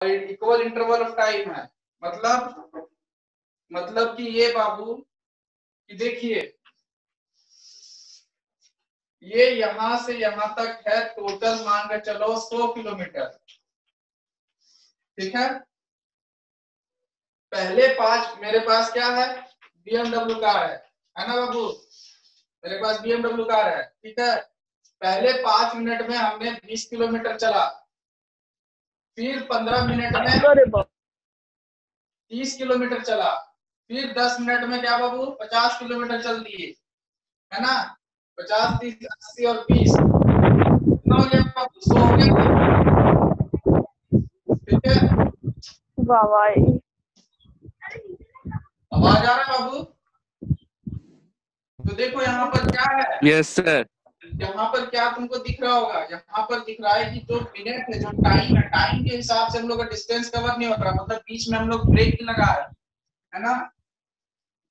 Equal interval of time है। मतलब कि ये बाबू कि देखिए ये यहां से यहां तक है, टोटल मान के चलो 100 किलोमीटर, ठीक है। पहले 5 मेरे पास क्या है, BMW कार है ना बाबू, मेरे पास BMW कार है, ठीक है। पहले 5 मिनट में हमने 20 किलोमीटर चला, फिर 15 मिनट में 30 किलोमीटर चला, फिर 10 मिनट में क्या बाबू 50 किलोमीटर चल दिए, है ना। 50, 30, 80 और 20 हो गया बाबू, 100 हो गया, ठीक है। आवाज आ रहा है बाबू? तो देखो यहाँ पर क्या है, यस सर। यहाँ पर क्या तुमको दिख रहा होगा, यहाँ पर दिख रहा है कि जो मिनट है, जो टाइम है, टाइम के हिसाब से हम लोग का डिस्टेंस कवर नहीं हो रहा, मतलब बीच में हम लोग ब्रेक भी लगा रहे है ना।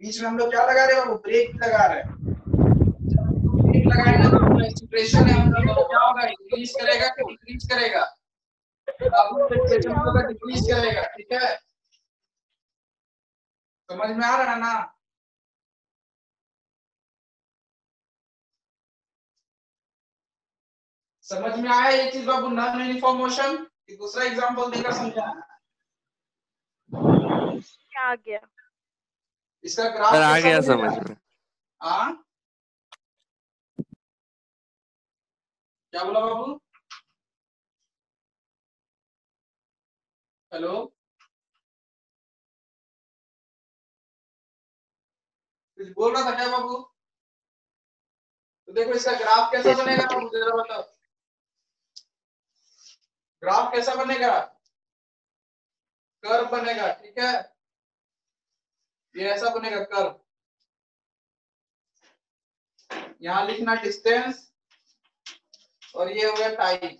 बीच में हम लोग क्या लगा रहे हैं, वो ब्रेक लगा रहे हैं। जब हम लोग ब्रेक लगाएंगे तो जो एक्सीलरेशन है हम लोग का क्या होगा, इंक्रीज करेगा कि डिक्रीज करेगा, एक्सीलरेशन हम लोग का डिक्रीज करेगा, ठीक है। समझ में आ रहा है ना? समझ में आया ये चीज बाबू, नॉन यूनिफॉर्म मोशन। दूसरा एग्जांपल देकर समझाना, आ गया इसका ग्राफ सर आ कैसा गया बनेगा? समझ में। हाँ क्या बोला बाबू? हेलो, कुछ बोल रहा था क्या बाबू? तो देखो इसका ग्राफ कैसा बनेगा बाबू, जरा बताओ, ग्राफ कैसा बनेगा? कर्व बनेगा, ठीक है। ये ऐसा बनेगा कर्व, यहाँ लिखना डिस्टेंस और ये हो गया टाइम।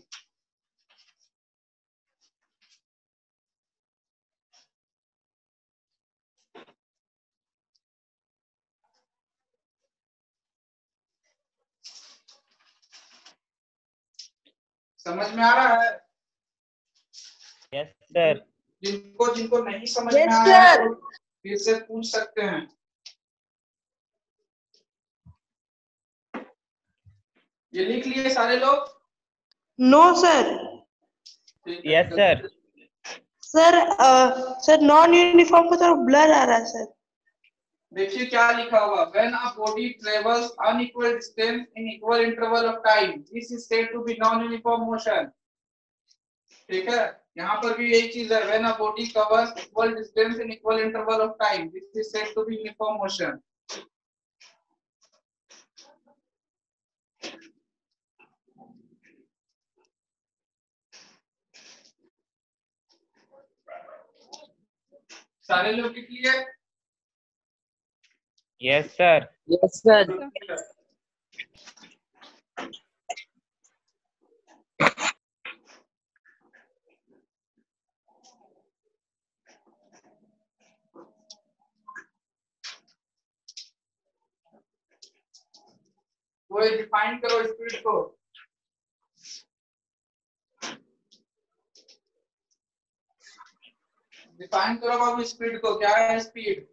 समझ में आ रहा है? Yes sir. जिनको जिनको नहीं समझ Yes, में आया है sir. वो फिर से पूछ सकते हैं। ये लिख लिए सारे लोग? No sir. Yes sir. Sir non uniform का थोड़ा ब्लर आ रहा है सर। देखिए क्या लिखा हुआ, when a body travels unequal distance in equal interval of time, this is said to be non-uniform motion, ठीक है। यहाँ पर भी यही चीज है, when a body covers equal distance in equal interval of time, this is said to be uniform motion। सारे लोग लिख लिए? Yes sir. Yes sir. वो डिफाइन करो स्पीड को, डिफाइन करो बाबू स्पीड को, क्या है speed?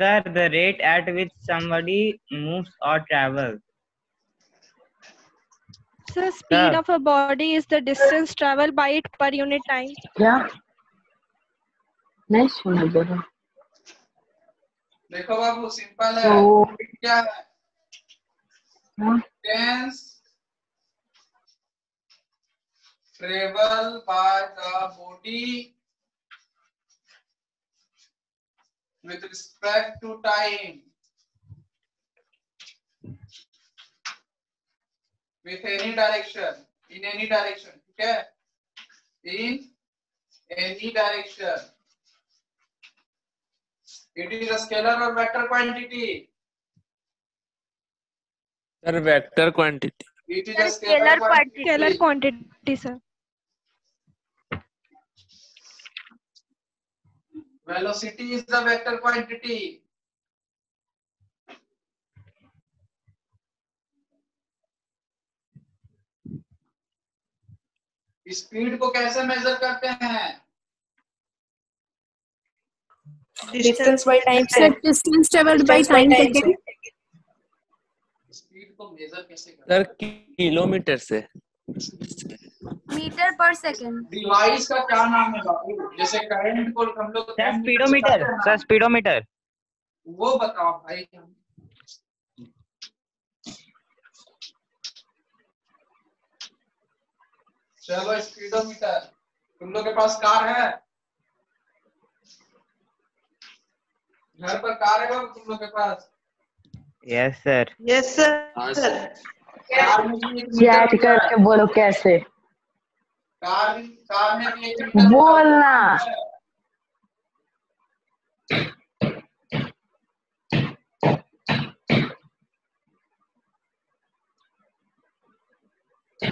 Sir, the rate at which somebody moves or travels. So speed of a body is the distance traveled by it per unit time. क्या नहीं सुना जरा। देखो बाबू सिंपल है, तो क्या है, distance travel by the body with respect to time with any direction, in any direction, ठीक है, in any direction। It is a scalar or vector quantity? Sir vector quantity. It is a scalar quantity। Scalar quantity, sir. Velocity is the vector quantity। Speed को कैसे major करते हैं? Distance by time. Sir, distance traveled by time taken. Speed को major कैसे करते sir kilometre से। Meter per second. Device का क्या नाम है बाबू? जैसे करंट को हम लोग सर स्पीडोमीटर, सर स्पीडोमीटर। वो बताओ भाई। चलो स्पीडोमीटर। तुम लोग के पास कार है? घर पर कार है बाबू तुम लोग के पास? Yes sir. Yes, sir. हाँ Sir. कार में भी एक मीटर चैट होता है। करके बोलो कैसे कार में भी एक मीटर बोलना। होता है।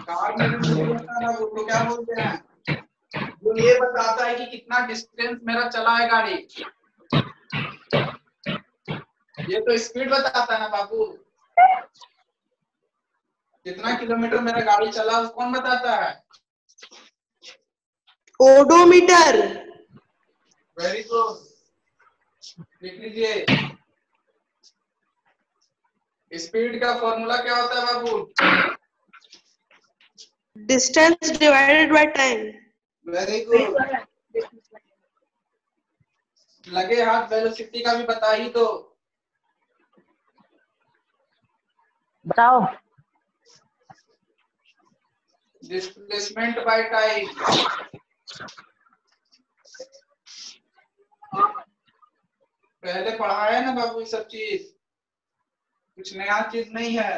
कार में भी मीटर होता है, वो क्या बोलते हैं? जो ये बताता है कि कितना डिस्टेंस मेरा चला है गाड़ी। ये तो स्पीड बताता है ना बाबू। कितना किलोमीटर मेरा गाड़ी चला वो कौन बताता है? Odometer. वेरी गुड, लिख लीजिए। स्पीड का फॉर्मूला क्या होता है बाबू? Distance divided by time. Very good. लगे हाथ वेलोसिटी का भी बता ही दो। बताओ। Displacement by time. पहले पढ़ाया है ना बाबू ये सब चीज, कुछ नया चीज नहीं है।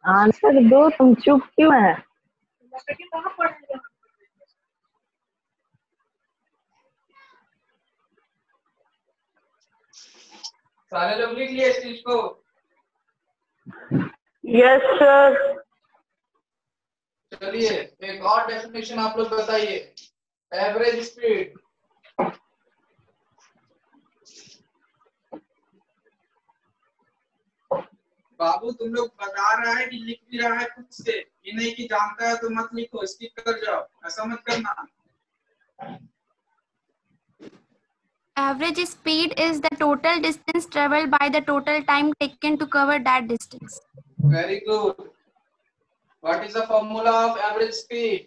आंसर दो, तुम चुप क्यों है? सारे लोग लिख लिए इस चीज को? Yes sir. चलिए एक और डेफिनेशन आप लोग बताइए। Average speed. बाबू तुम लोग बता रहा है कि लिख भी रहा है खुद से, ये नहीं कि जानता है तो मत लिखो, स्किप कर जाओ, ऐसा मत करना। Average speed is the total distance traveled by the total time taken to cover that distance. Very good. What is the formula of average speed?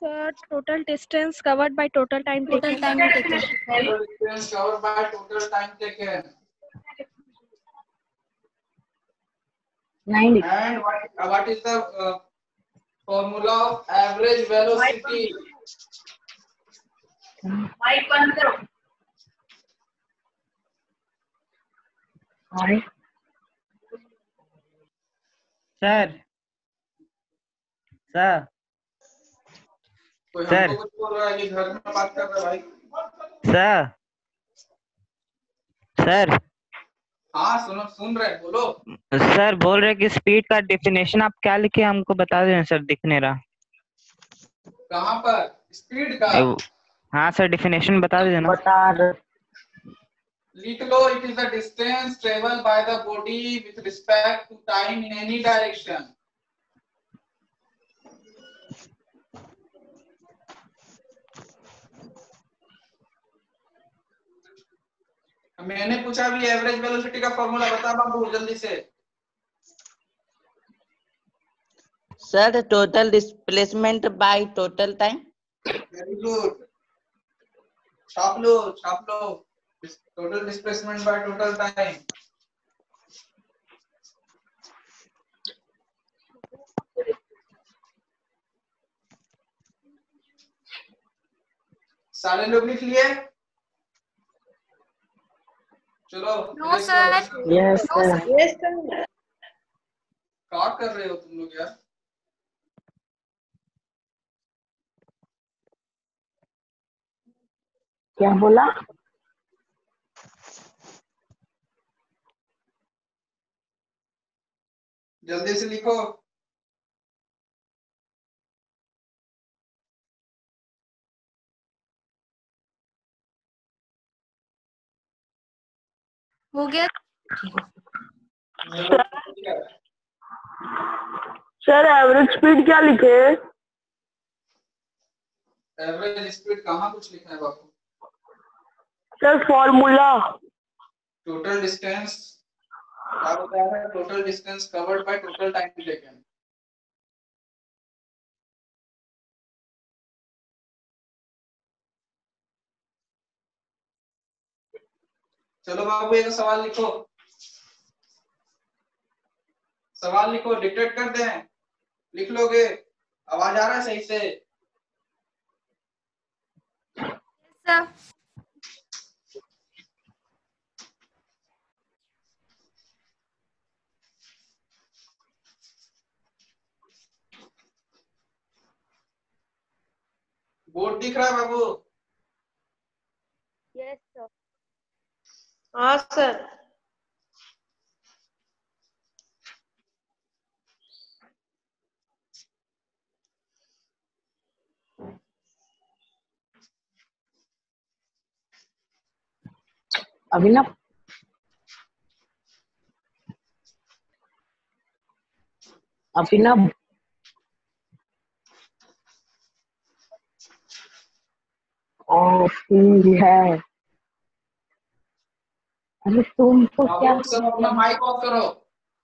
Sir, total distance covered by total time Total taken. time taken. Total distance covered by total time taken. 90. And what is the formula of average velocity? Mic बंद करो। Sir sir कोई sir. हमको कुछ बोल रहा है कि घर में बात कर रहा है भाई। सर सर हाँ सुन रहे बोलो। सर बोल रहे कि स्पीड का डेफिनेशन आप क्या लिखे हमको बता दें सर, दिख नहीं रहा। कहाँ पर स्पीड का? हाँ सर डेफिनेशन बता दीजिए ना। बता दो। लिख लो, it is the distance travel by the body with respect to time in any direction. मैंने पूछा भी एवरेज वेलोसिटी का फॉर्मूला बता बाबू जल्दी से। Sir total displacement by total time. Very good, छाप लो total displacement by total time. सारे लोग लिख लिए? चलो। No sir. Yes No sir. sir. Yes, sir. क्या कर रहे हो तुम लोग यार? क्या बोला? जल्दी से लिखो। हो गया? सर एवरेज स्पीड क्या लिखे है? एवरेज स्पीड कहाँ कुछ लिखा है बाबू? Sir formula. टोटल डिस्टेंस क्या बताया है? Total distance covered by total time taken. चलो बाबू एक सवाल लिखो, सवाल लिखो, डिक्टेट कर दें, लिख लोगे? आवाज आ रहा है सही से? सर बोर्ड दिख रहा है बाबू? Yes, sir. हाँ सर। अभिनव अभिनव ठीक है। अरे तुम तो क्या बाबू सब अपना माइक ऑफ करो,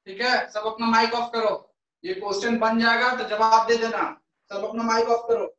ठीक है? सब अपना माइक ऑफ करो, ये क्वेश्चन बन जाएगा तो जवाब दे देना। सब अपना माइक ऑफ करो।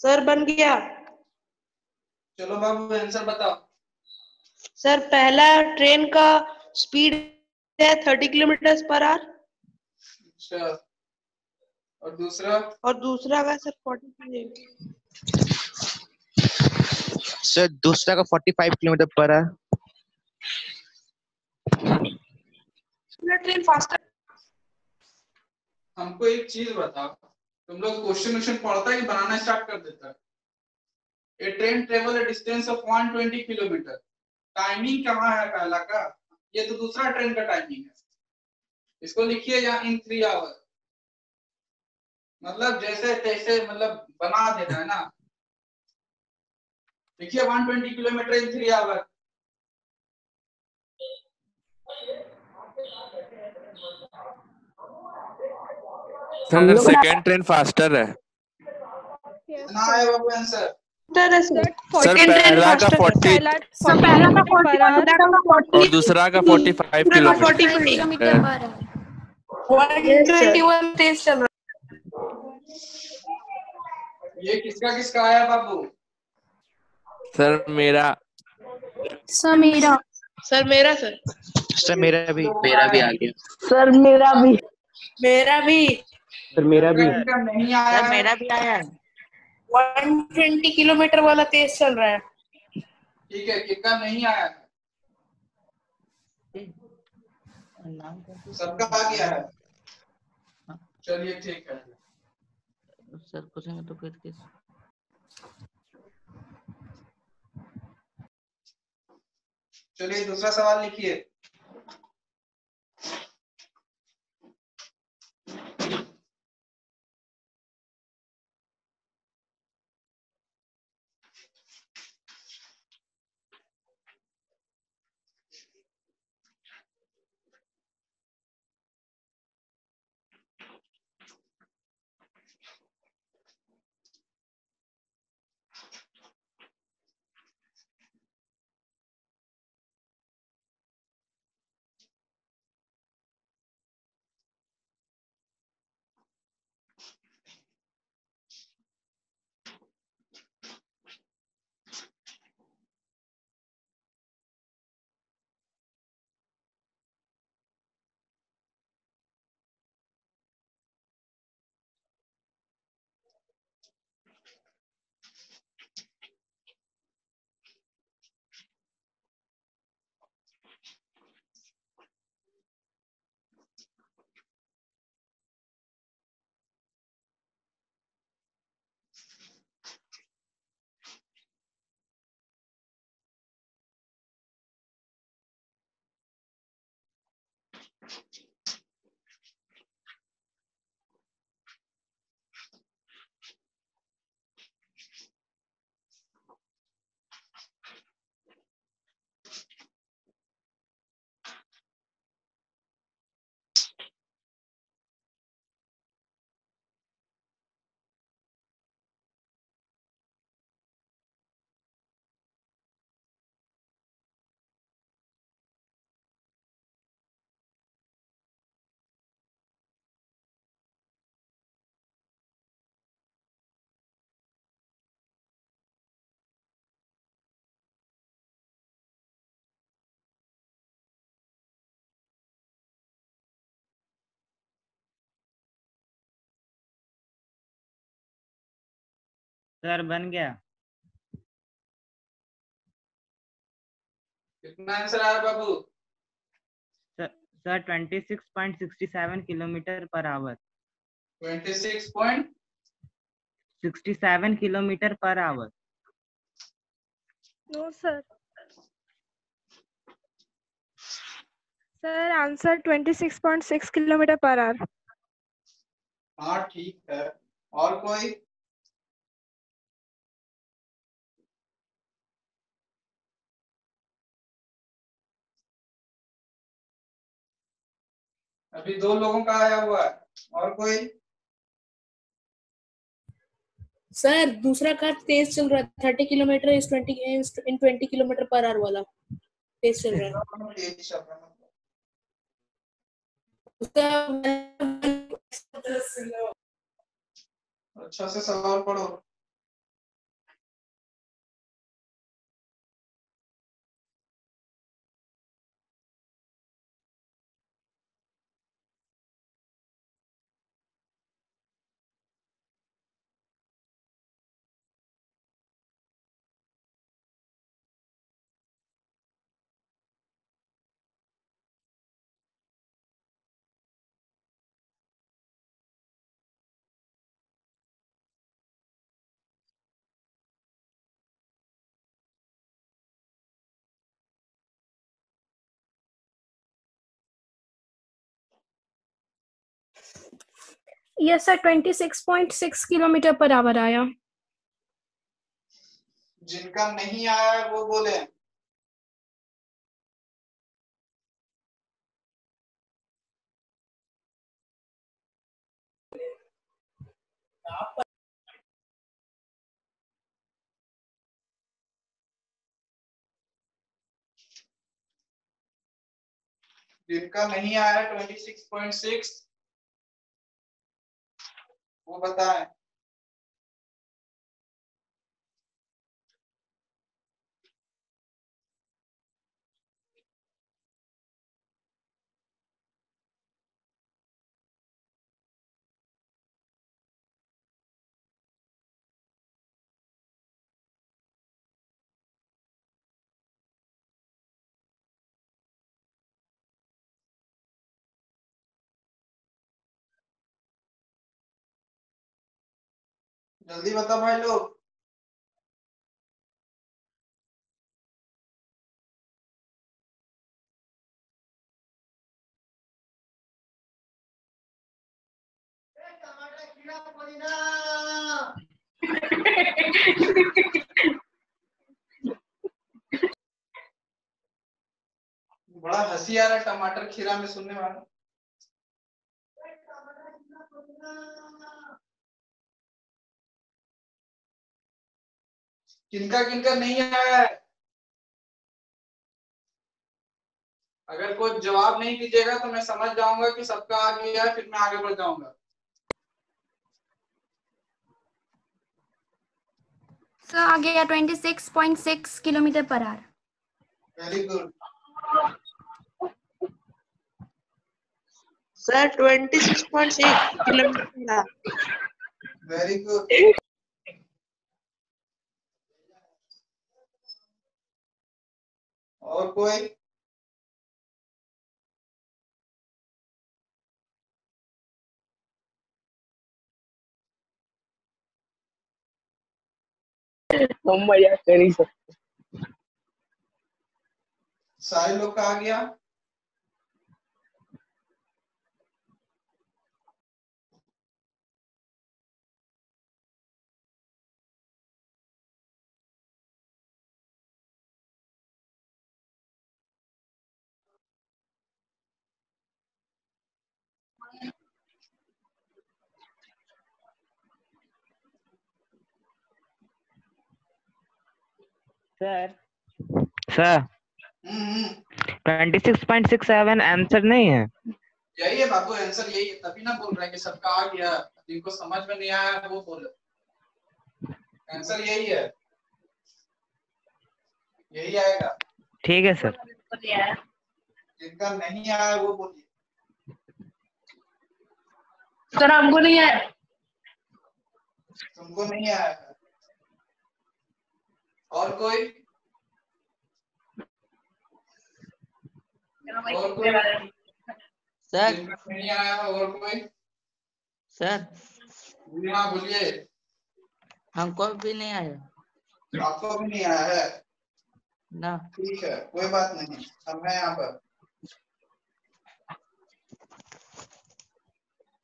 सर बन गया। चलो बाबू आंसर बताओ। सर पहला ट्रेन का स्पीड है 30 किलोमीटर पर आवर। अच्छा, और दूसरा? और दूसरा का सर 45। सर दूसरा का 45 kilometre per hour. Train faster. हमको एक चीज बताओ, तुम लोग क्वेश्चन पढ़ता है कि बनाना स्टार्ट कर देता है? A train travel a distance of 120 kilometre, timing कहाँ है पहला का? ये तो दूसरा ट्रेन का टाइमिंग है, इसको लिखिए यहाँ इन 3 आवर। मतलब जैसे तैसे मतलब बना देना है ना। देखिए 120 kilometre in 3 hour. Sir second train faster है। कितना है बाबू आंसर? सर पहला का 40 और दूसरा का 45 किलोमीटर किलोमीटर पर है। 121 तेज चल रहा। ये किसका किसका आया बाबू? सर मेरा। सर मेरा। सर मेरा सर। सर मेरा भी आ गया। सर मेरा भी। मेरा भी। सर मेरा भी। किसका नहीं आया सर है? मेरा भी आया है। 120 किलोमीटर वाला तेज चल रहा है। ठीक है, किसका नहीं आया है? सबका आ गया है। चलिए ठीक है। सर पूछेंगे तो फिर किस? चलिए दूसरा सवाल लिखिए। सर बन गया। कितना आंसर आया बाबू? सर 26.67 किलोमीटर पर आवर। 26.67 किलोमीटर पर hour. No, sir. Sir, answer 26.6 kilometer per hour. हाँ ठीक है। और कोई? अभी 2 लोगों का आया हुआ है। और कोई? सर दूसरा कार तेज चल रहा है, 30 किलोमीटर इन 20 किलोमीटर पर आवर वाला तेज चल रहा है। तेज चल रहा है। उसका अच्छा से सवाल पढ़ो। Yes sir 26.6 kilometre per hour आया। जिनका नहीं आया है वो बोले। जिनका नहीं आया 26.6 वो बताएं। जल्दी बताओ भाई लोग। बड़ा हंसी आ रहा है टमाटर खीरा में सुनने वाला। किनका किनका नहीं आया है? अगर कोई जवाब नहीं दीजिएगा तो मैं समझ जाऊंगा कि सबका आ गया है, फिर मैं आगे बढ़ जाऊंगा। सर आ गया 26.6 kilometre per hour. Very good. Sir 26.6 kilometre. Very good. और कोई? मजा करी सकते। सारे लोग का आ गया? सर सर हम्म 26.67 आंसर नहीं है। यही है बाबू, आंसर यही है, तभी ना बोल रहे हैं कि सबका आ गया, जिनको समझ में नहीं आया वो बोले। आंसर यही है, यही आएगा। ठीक है सर। जिनका नहीं आया वो बोलिए। सर हमको नहीं आया। तुमको नहीं आया? और कोई? और कोई सर जिनका नहीं आया? और कोई? सर हाँ बोलिए। हमको भी नहीं आया आपको भी नहीं आया है? ना। ठीक है, कोई बात नहीं, हम हैं यहाँ पर।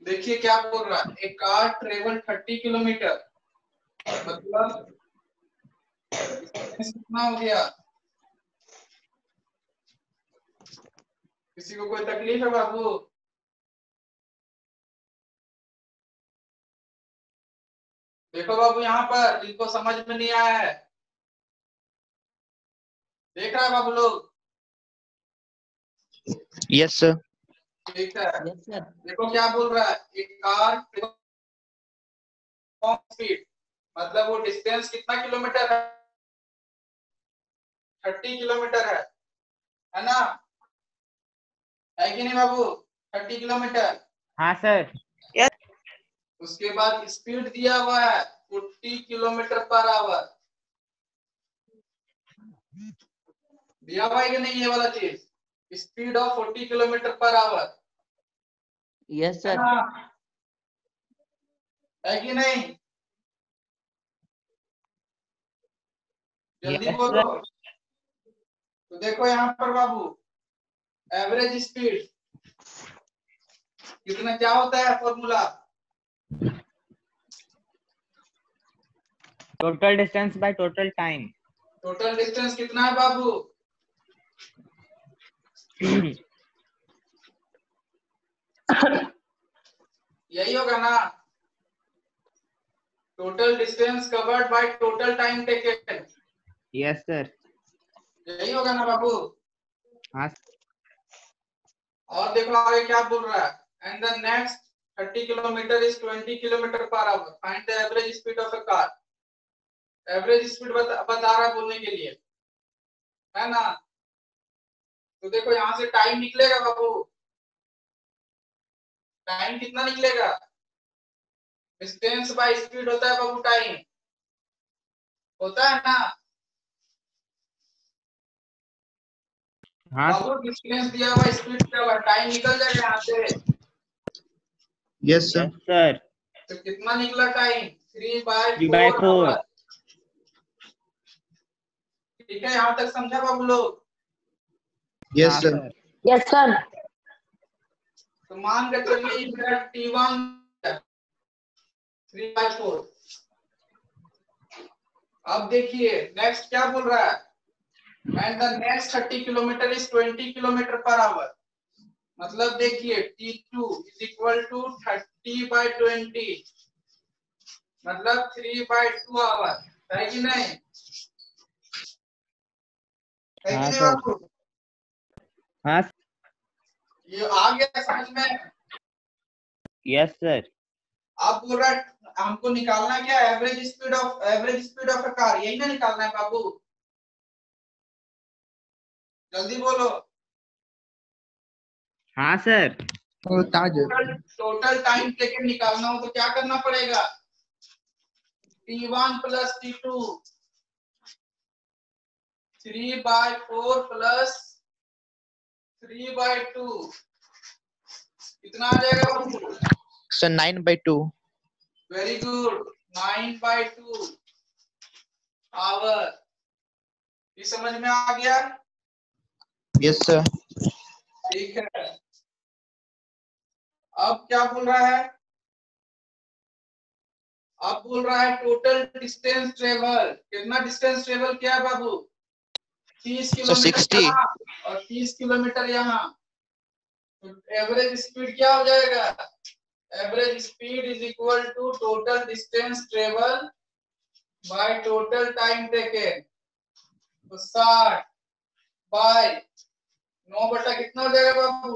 देखिए क्या बोल रहा है, ए कार ट्रेवल 30 किलोमीटर, मतलब कितना हो गया? किसी को कोई तकलीफ है बाबू? देखो बाबू यहाँ पर जिनको समझ में नहीं आया है, देख रहा है बाबू लोग? Yes sir. ठीक है, यस सर। देखो क्या बोल रहा है, एक कार स्पीड, मतलब वो डिस्टेंस कितना किलोमीटर है? 30 किलोमीटर है ना? है कि नहीं बाबू? 30 किलोमीटर। हाँ सर। उसके बाद स्पीड दिया हुआ है 40 किलोमीटर पर आवर। दिया हुआ है कि नहीं ये वाला चीज, स्पीड ऑफ 40 किलोमीटर पर आवर? Yes sir. है कि नहीं? जल्दी Yes, बोलो। तो देखो यहाँ पर बाबू, एवरेज स्पीड कितना, क्या होता है formula? Total distance by total time. Total distance कितना है बाबू? यही होगा ना, total distance covered by total time taken. Yes sir. यही होगा ना बाबू? हाँ। और देखो आगे क्या बोल रहा है, and the next 30 kilometre is 20 kilometre per hour, find the average speed of a car. Average speed बता रहा है बोलने के लिए, है ना? तो देखो यहाँ से टाइम निकलेगा बाबू, टाइम कितना निकलेगा? डिस्टेंस बाय स्पीड होता है बाबू, टाइम होता है ना? हाँ बाबू डिस्टेंस दिया हुआ, स्पीड दिया हुआ, टाइम निकल जाएगा यहाँ से। Yes sir. सर। तो कितना निकला टाइम? 3/4 3/4। आवर। ठीक है, यहाँ तक समझा बाबू लोग? Yes sir. Yes sir. तो मान के चलिए T1 3/4। अब देखिए नेक्स्ट क्या बोल रहा है, and the next 30 kilometre is 20 kilometre per hour, मतलब देखिए T2 इज इक्वल टू 30/20, मतलब 3/2 आवर, है कि नहीं? है कि नहीं बाबू? हाँ। ये आ गया समझ में? Yes sir. आप बोल रहा है हमको निकालना क्या, average speed of a car, यही ना निकालना है बाबू? जल्दी बोलो। हाँ सर। टोटल टाइम टेकन निकालना हो तो क्या करना पड़ेगा? T1 प्लस T2, 3/4 प्लस 3/2, कितना आ जाएगा बाबू? सर 9/2। Very good, 9/2 hour. ये समझ में आ गया? Yes sir. ठीक है, अब क्या बोल रहा है? अब बोल रहा है टोटल डिस्टेंस ट्रेवल, कितना डिस्टेंस ट्रेवल किया है बाबू? 30 किलोमीटर 60 यहाँ और 30 किलोमीटर यहाँ, तो एवरेज स्पीड क्या हो जाएगा? Average speed is equal to total distance travel by total time taken. तो 60 बाय 9 बटा कितना हो जाएगा बाबू?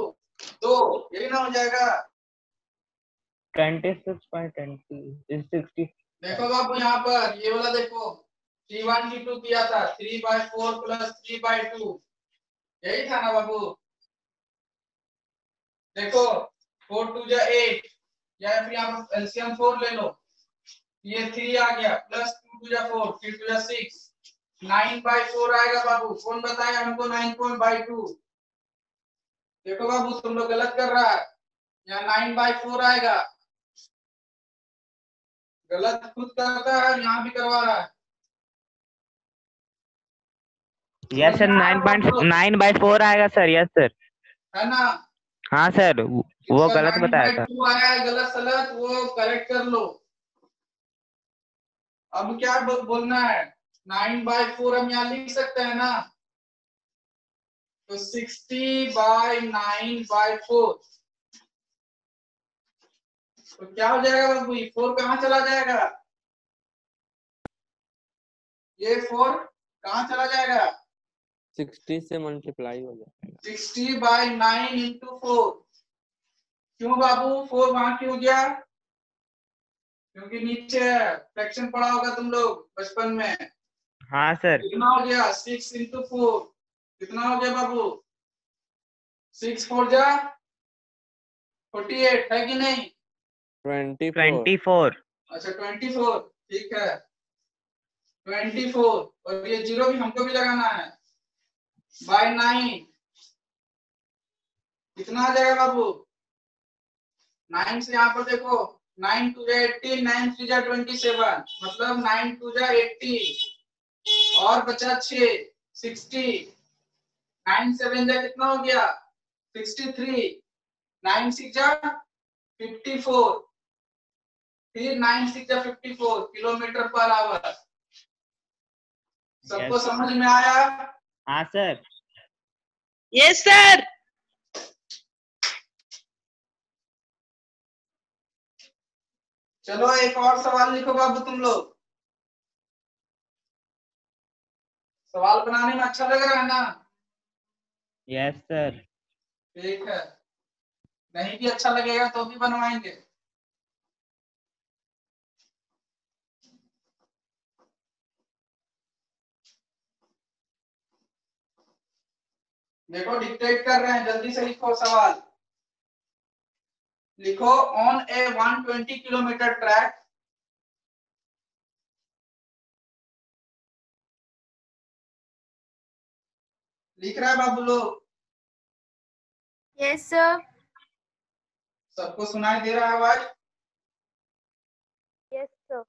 2, यही ना हो जाएगा। 26.20 is 60. देखो बाबू यहाँ पर ये वाला देखो, T1 T2 किया था 3/4 प्लस 3/2, यही था ना बाबू? देखो 4 2 जा 8, या फिर यहाँ पर एलसीएम 4 ले लो, ये 3 आ गया प्लस 2 2 जा 4, 3 2 जा 6, 9/4 आएगा बाबू। कौन बताया हमको 9/2? देखो बाबू तुम लोग गलत कर रहा है, यहाँ 9/4 आएगा, गलत खुद करता है, यहाँ भी करवा रहा है। यस सर, 9/4 आएगा सर। यस सर, है ना? हाँ सर, वो गलत बताया था। 9/2 आया है, गलत सलत वो करेक्ट कर लो। अब क्या बोलना है? 9/4 हम यहाँ लिख सकते हैं ना, तो 60/9/4, तो क्या हो जाएगा बाबू? ये 4 कहाँ चला जाएगा? ये 4 कहाँ चला जाएगा? 60 से मल्टीप्लाई हो जाएगा। 60/9 इंटू 4। क्यों बाबू 4 वहां क्यों गया? क्योंकि नीचे फ्रैक्शन पढ़ा होगा तुम लोग बचपन में। हाँ सर। कितना हो गया? 6 इंटू 4 कितना हो गया बाबू? 6 4 जा 48, है कि नहीं? 24। अच्छा 24, ठीक है 24, और ये 0 भी हमको भी लगाना है, बाय 9 कितना आ जाएगा बाबू? 9 से यहाँ पर देखो, 9 2 जा 18, 9 3 जा 27, मतलब 9 2 जा 80, और बचा 6 60, 9 7 जा कितना हो गया? 63, 9 6 जा 54, फिर 9 6 जा 54 किलोमीटर पर आवर। सबको समझ में आया? हाँ सर। Yes sir. चलो एक और सवाल लिखो बाबू तुम लोग। सवाल बनाने में अच्छा लग रहा है ना? Yes sir. ठीक है, नहीं भी अच्छा लगेगा तो भी बनवाएंगे। देखो डिक्टेट कर रहे हैं, जल्दी से लिखो सवाल। लिखो ऑन ए 120 किलोमीटर ट्रैक, लिख रहा है बाबू लोग? Yes, sir. सबको सुनाई दे रहा है आवाज? Yes, sir.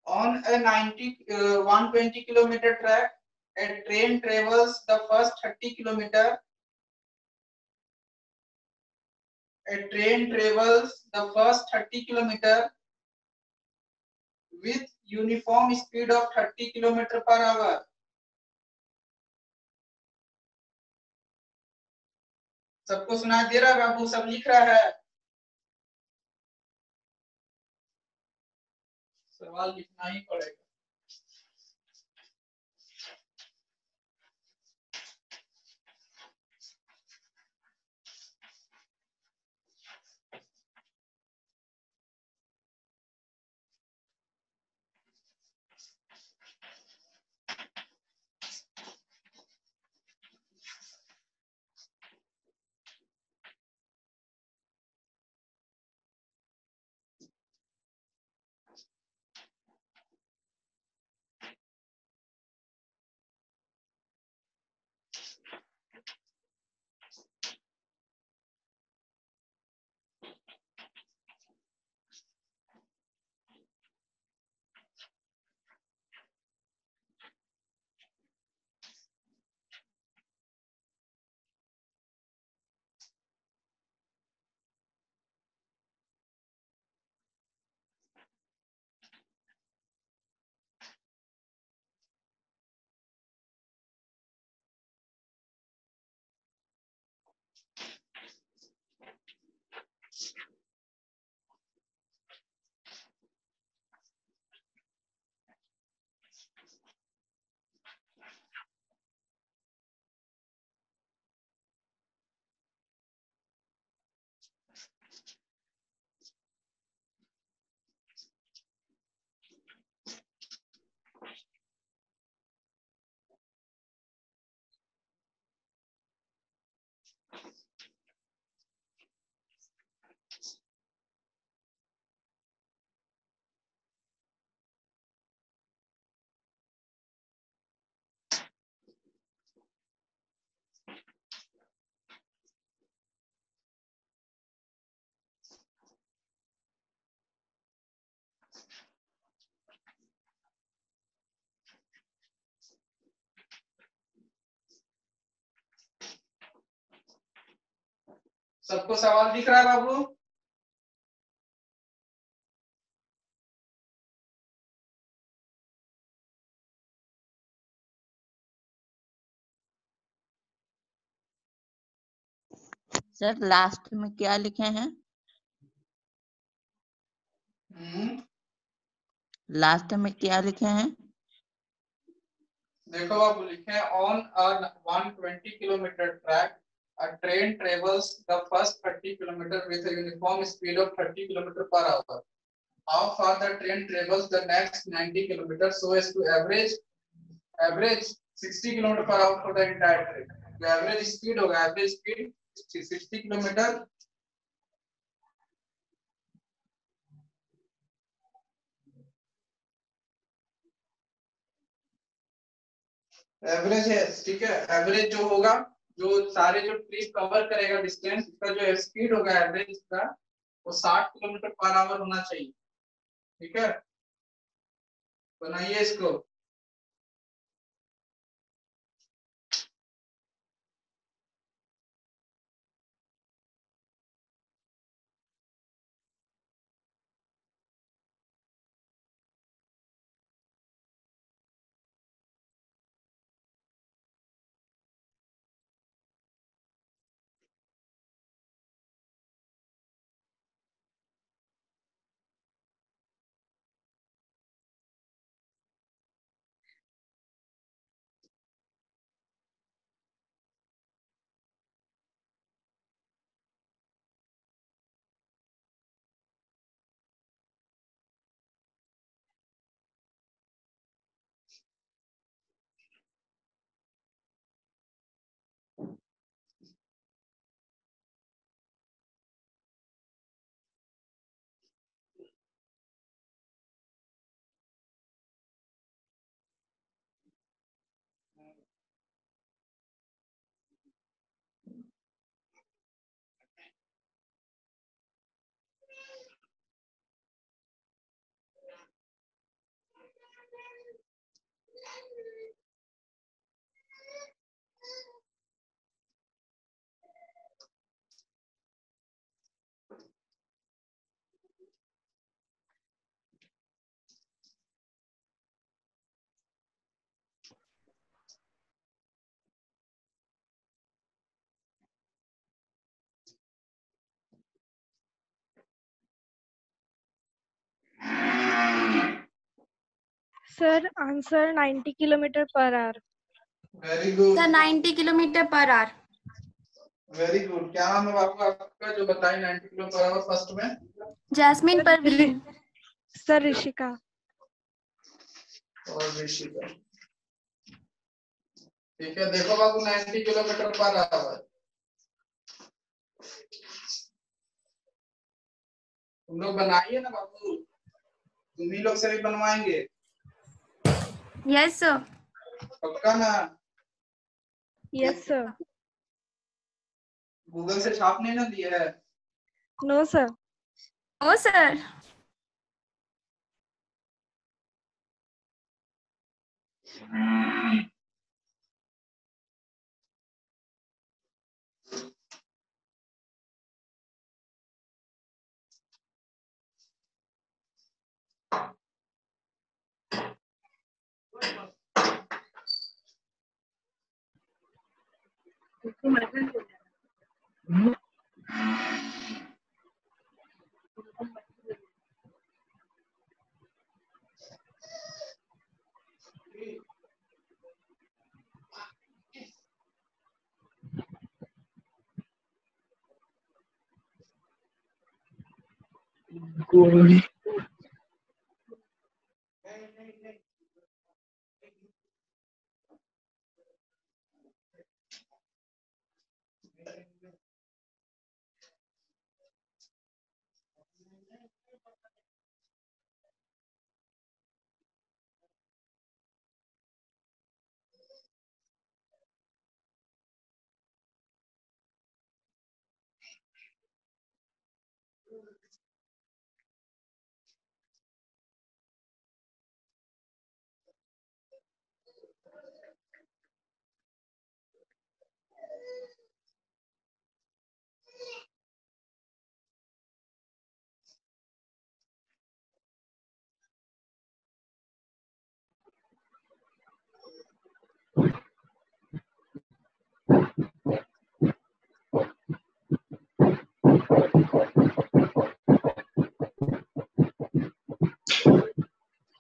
On a 120 kilometer track, a train travels the first 30 kilometer. A train travels the first 30 kilometer with uniform speed of 30 kilometer per hour. सबको सुनाई दे रहा है बाबू? सब लिख रहा है? सवाल लिखना ही पड़ेगा। सबको सवाल दिख रहा है बाबू? सर लास्ट में क्या लिखे हैं? लास्ट में क्या लिखे हैं? देखो बाबू, लिखे हैं on a 120 kilometre track a train travels the first 30 kilometer with a uniform speed of 30 kilometer per hour. How far the train travels the next 90 kilometers so as to average 60 kilometer per hour for the entire train. तो average speed होगा, average speed 60 kilometre average है, ठीक है। Average जो होगा, जो सारे जो ट्रिप कवर करेगा डिस्टेंस, इसका जो स्पीड होगा एवरेज का, वो 60 किलोमीटर पर आवर होना चाहिए, ठीक है। बनाइए इसको। Sir, answer 90 kilometer per hour. Very good, Sir, 90 kilometer per hour. Very good. क्या नाम है बाबू आपका जो बताई 90 किलोमीटर पर आवर फर्स्ट में? Jasmine Parveen. Sir, Rishika. और ऋषिका, ठीक है। देखो बाबू, 90 किलोमीटर पर आवर, तुम लोग बनाइए ना बाबू, तुम ही लोग से भी बनवाएंगे, Yes, sir. पक्का ना? Yes, sir. गूगल से छाप नहीं ना दिया है? No, sir. Oh, sir.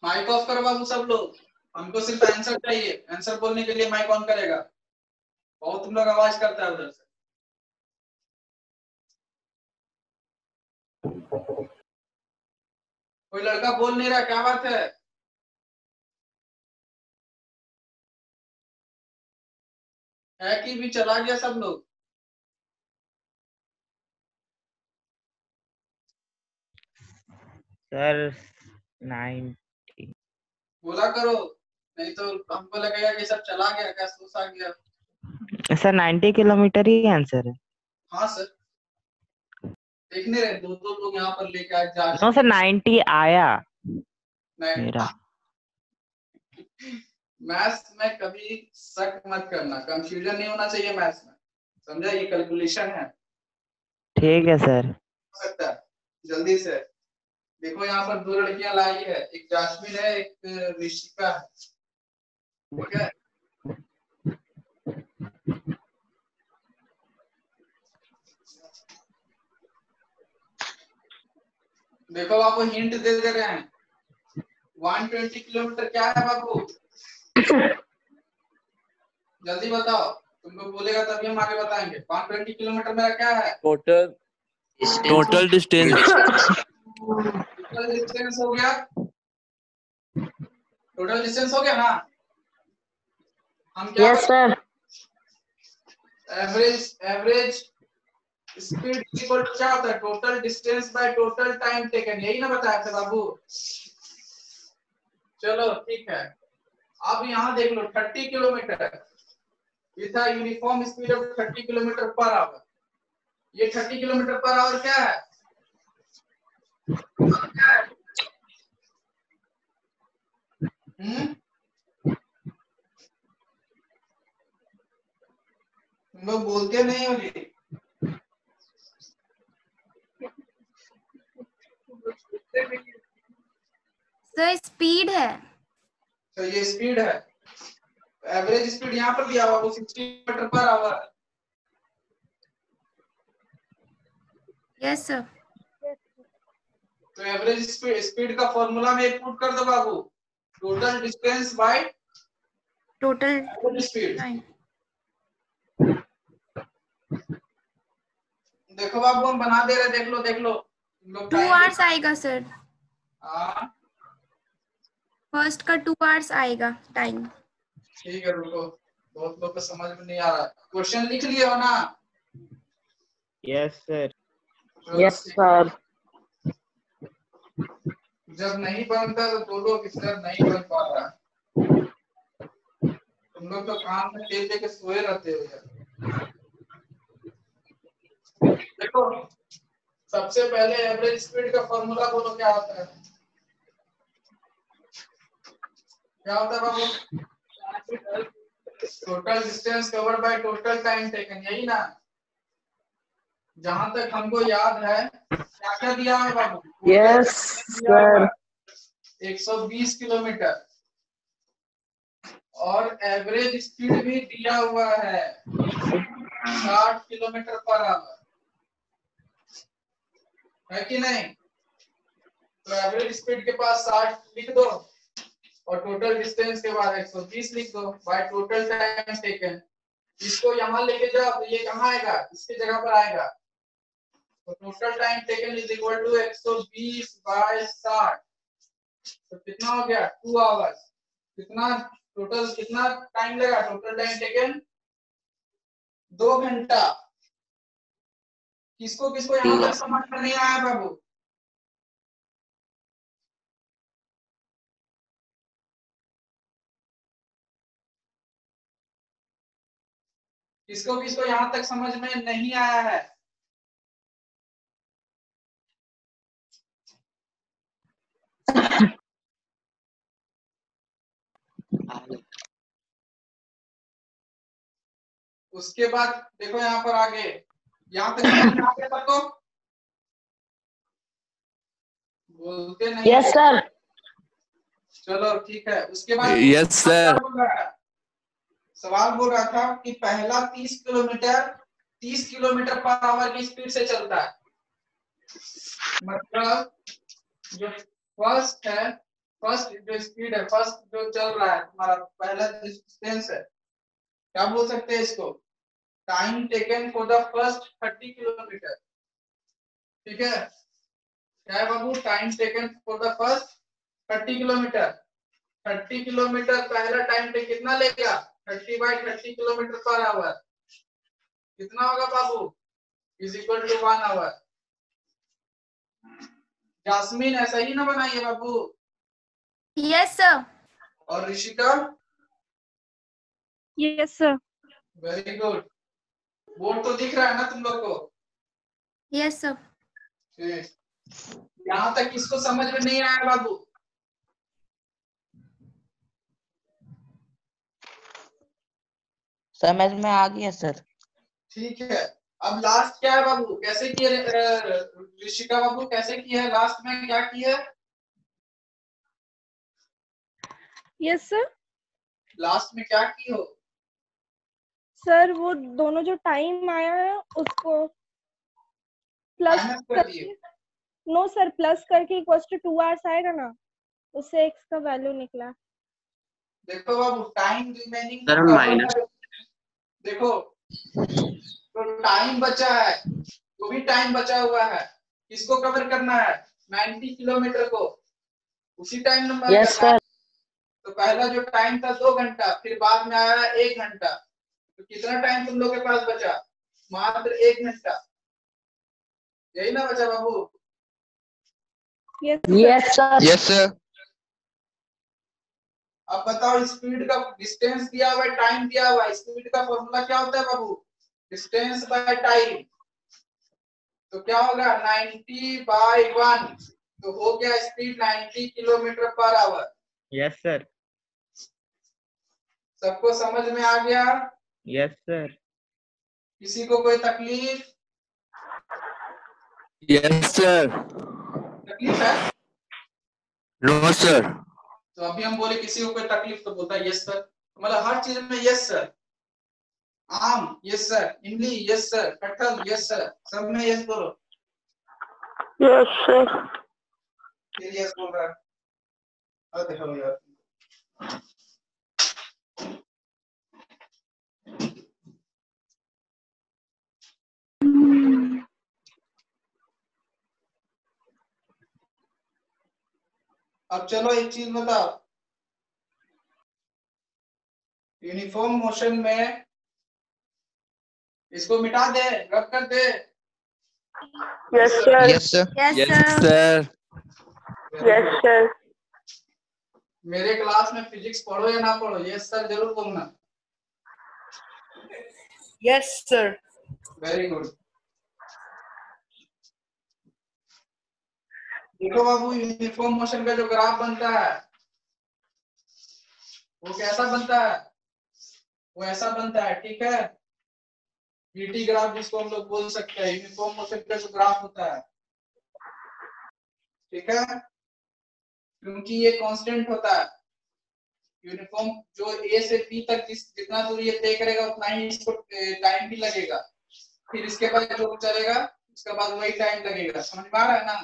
Mic off करो बाबू सब लोग, हमको सिर्फ आंसर चाहिए। आंसर बोलने के लिए माइक ऑन करेगा। बहुत तुम लोग आवाज करता है उधर से। कोई लड़का बोल नहीं रहा, क्या बात है? कि भी चला गया सब लोग। सर 90 बोला करो, नहीं तो हमको लगेगा कि सब चला गया, क्या सोच आ गया। सर 90 किलोमीटर ही आंसर है। हाँ सर, देखने रहे दो लोग यहाँ पर लेके आए जा। नो सर 90 आया नहीं मेरा। मैथ्स में कभी शक मत करना, कंफ्यूजन नहीं होना चाहिए मैथ्स में, समझा? ये कैलकुलेशन है। ठीक है सर। सकता है जल्दी से। देखो यहाँ पर 2 लड़कियां लाई है, एक जास्मिन है, एक ऋषिका है, ठीक है? देखो बाबू हिंट दे रहे हैं। 120 किलोमीटर क्या है बाबू? जल्दी बताओ, तुमको बोलेगा तभी हम आगे बताएंगे। 120 किलोमीटर मेरा क्या है? Total distance. टोटल डिस्टेंस हो गया, टोटल डिस्टेंस हो गया ना। हम क्या? Yes sir. Average speed equal to क्या होता है? Total distance by total time taken, यही ना बताया था बाबू? चलो ठीक है, अब यहाँ देख लो 30 kilometre with a uniform speed of 30 kilometre per hour. ये 30 किलोमीटर पर आवर क्या है? तुम लोग बोलते नहीं हो जी। सर स्पीड है। तो ये स्पीड है। एवरेज स्पीड यहाँ पर दिया हुआ वो 60 किलोमीटर पर आवर। Yes sir. तो एवरेज स्पीड का फॉर्मूला में पुट कर दो बाबू, total distance by total speed. देखो बाबू हम बना दे रहे, देख लो 2 आवर्स आएगा सर। फर्स्ट का 2 आवर्स आएगा टाइम। ठीक है, रुको, बहुत लोग को समझ में नहीं आ रहा। क्वेश्चन लिख लिए हो ना? Yes sir. Yes sir. जब नहीं बनता तो बोलो कि सर नहीं बन पा रहा। तुम लोग तो काम में तेल लेके सोए रहते हो यार। देखो सबसे पहले एवरेज स्पीड का फॉर्मूला बोलो, क्या होता है? क्या होता है बाबू? Total distance covered by total time taken, यही ना? जहां तक हमको याद है क्या क्या दिया है बाबू? Yes sir. 120 किलोमीटर और एवरेज स्पीड भी दिया हुआ है 60 किलोमीटर पर आवर, है कि नहीं? तो एवरेज स्पीड के पास 60 लिख दो और टोटल डिस्टेंस के बाद 120 लिख दो बाय टोटल टाइम टेकन। इसको यहाँ लेके जाओ तो ये कहाँ आएगा? इसकी जगह पर आएगा। तो total time taken is equal to 120 by 60। तो कितना हो गया? 2 आवर्स। कितना टोटल, कितना टाइम लगा? टोटल टाइम टेकन 2 घंटा। किसको किसको यहाँ तक समझ में नहीं आया बाबू? किसको किसको यहाँ तक समझ में नहीं आया है? उसके बाद देखो यहाँ पर आगे, यहाँ तक सबको बोलते नहीं? Yes sir. चलो ठीक है। उसके बाद यस सर। सवाल बोल रहा था कि पहला 30 किलोमीटर पर आवर की स्पीड से चलता है। मतलब जो फर्स्ट है, फर्स्ट जो स्पीड है, फर्स्ट जो चल रहा है हमारा पहला डिस्टेंस है, क्या बोल सकते हैं इसको? Time taken for the first 30 kilometre. ठीक है, क्या है बाबू? Time taken for the first 30 kilometre. 30 kilometre पहला टाइम टेक कितना लेगा? 30/30 किलोमीटर पर आवर कितना होगा बाबू? Is equal to 1 hour. Jasmine ऐसा ही ना बनाइए बाबू। Yes sir. और Rishika? Yes sir. Very good. Board तो दिख रहा है ना तुम लोग को? Yes sir. यहाँ तक किसको समझ में नहीं आया बाबू? समझ में आ गया सर। ठीक है, अब लास्ट क्या है बाबू? कैसे किए ऋषिका बाबू? कैसे किया है? लास्ट में क्या किया है? Yes sir. लास्ट में क्या की हो? सर वो दोनों जो टाइम आया है उसको प्लस माइनस कर दिए। नो सर, प्लस करके इक्वल्स टू 2 आवर्स आएगा ना, उससे x का वैल्यू निकला। देखो बाबू, टाइम रिमेनिंग सर माइनस, देखो तो टाइम बचा है, जो भी टाइम बचा हुआ है किसको कवर करना है? 90 किलोमीटर को, उसी टाइम नंबर यस सर। तो पहला जो टाइम था 2 घंटा, फिर बाद में आया 1 घंटा, तो कितना टाइम तुम लोग के पास बचा? मात्र 1 घंटा। यही ना बचा बाबू? Yes sir. Yes sir. अब बताओ, स्पीड का डिस्टेंस दिया हुआ है, टाइम दिया हुआ है, स्पीड का फॉर्मूला क्या होता है बाबू? Distance by time. तो क्या होगा? 90/1, तो हो गया स्पीड 90 किलोमीटर पर आवर। Yes sir. सबको समझ में आ गया? Yes sir. किसी को कोई तकलीफ? Yes sir. तकलीफ है? No sir. तो अभी हम बोले किसी को कोई तकलीफ, तो बोलता है यस सर। मतलब हर चीज में यस सर। आम यस सर, इमली यस सर, कटहल यस सर, सब में यस बोलो। Yes sir. फिर यस बोल रहा है। अरे हो यार, अब चलो एक चीज बताओ, यूनिफॉर्म मोशन में इसको मिटा दे, रब कर दे। Yes sir. Yes sir. Yes yes sir. Sir. Yes sir. मेरे क्लास में फिजिक्स पढ़ो या ना पढ़ो, यस सर जरूर बोलना। Yes sir. Very good. देखो बाबू, यूनिफॉर्म मोशन का जो ग्राफ बनता है वो कैसा बनता है? वो ऐसा बनता है, ठीक है? वीटी ग्राफ जिसको हम लोग बोल सकते हैं, यूनिफॉर्म मोशन का जो ग्राफ होता है, ठीक है? क्योंकि ये कांस्टेंट होता है। यूनिफॉर्म जो ए से बी तक जितना दूरी ये तय करेगा उतना ही इसको टाइम भी लगेगा, फिर इसके बाद जो चलेगा उसके बाद वही टाइम लगेगा। समझ में आ रहा है ना?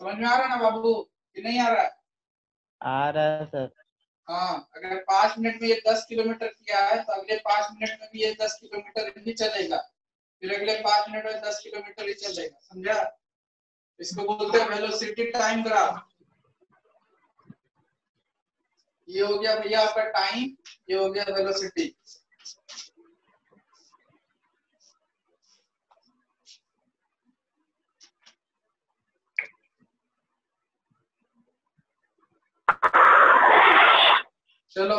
समझ में आ रहा है ना बाबू कि नहीं आ रहा है? आ रहा है सर। हाँ, अगर 5 मिनट में ये 10 किलोमीटर किया है तो अगले 5 मिनट में भी ये 10 किलोमीटर ही चलेगा, फिर अगले 5 मिनट में 10 किलोमीटर ही चलेगा। समझा? इसको बोलते हैं वेलोसिटी टाइम ग्राफ। ये हो गया भैया आपका टाइम, ये हो गया वेलोसिटी। चलो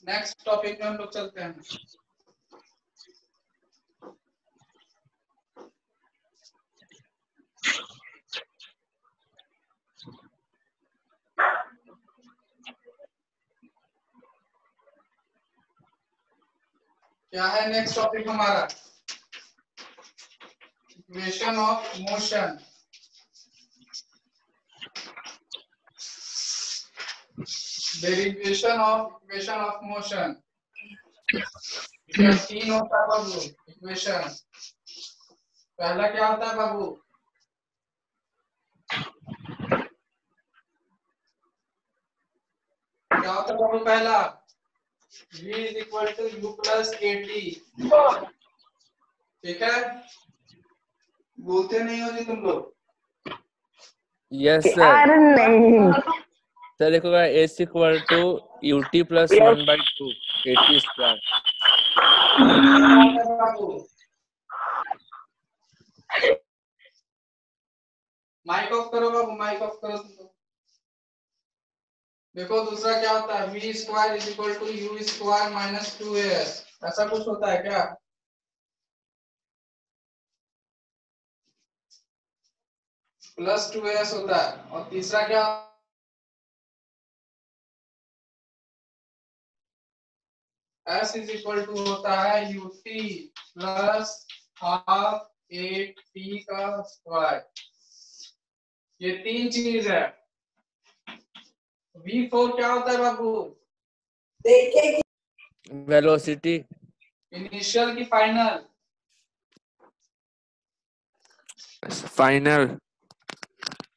नेक्स्ट टॉपिक में हम लोग चलते हैं। क्या है नेक्स्ट टॉपिक हमारा? Equation of motion. Derivation of equation of motion. तीन होता है बाबू इक्वेशन। पहला क्या होता है बाबू? क्या होता है बाबू पहला v is equal to u plus A, T है, बोलते नहीं हो जी तुम लोग। Yes sir. सर देखो s equal to ut plus 1/2 80 square. Mic off करो बाबू, माइक ऑफ करो तुम लोग। देखो दूसरा क्या होता है, v square is equal to u square minus 2as, ऐसा कुछ होता है क्या? प्लस 2as होता है। और तीसरा क्या, s इज इक्वल टू होता है ut प्लस हाफ 8t का स्क्वायर। ये तीन चीज है। v4 क्या होता है बाबू? वेलोसिटी। इनिशियल की फाइनल? फाइनल।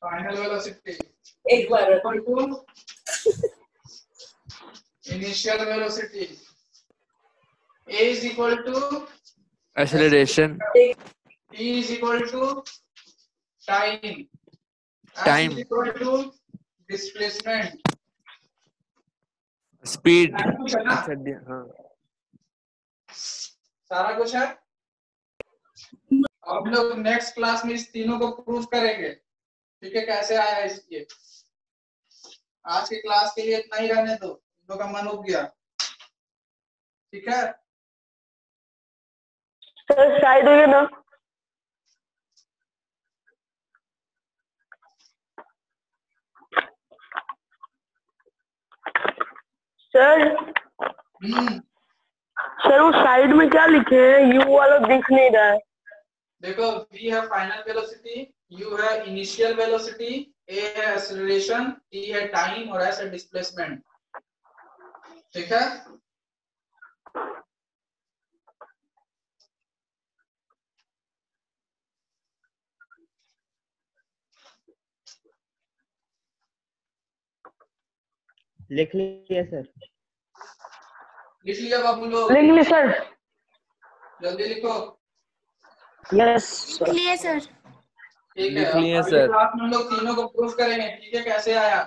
Final velocity. एक बार initial velocity. a is equal to acceleration. t is equal to time, Time. s is equal to displacement, speed. कुछ है ना? हाँ सारा कुछ है। अब लोग नेक्स्ट क्लास में इस तीनों को प्रूफ करेंगे, ठीक है, कैसे आया इसके। आज के क्लास के लिए इतना ही रहने दो, इन लोगों का मन उब गया, ठीक है। सर शायद हुई ना। सर सर वो साइड में क्या लिखे हैं, यू वाला दिख नहीं रहा है। देखो v है फाइनल वेलोसिटी, u है इनिशियल वेलोसिटी, a है एक्सेलरेशन, t है टाइम और s है डिस्प्लेसमेंट, ठीक है। लिख लिया सर। लिख लिया बाबू लोग? लिख लिया सर। जल्दी लिखो। यस लिख लिए सर। ठीक है, लिख लिए अगली सर। क्लास में हम लोग तीनों को प्रूफ करेंगे, ठीक है, कैसे आया।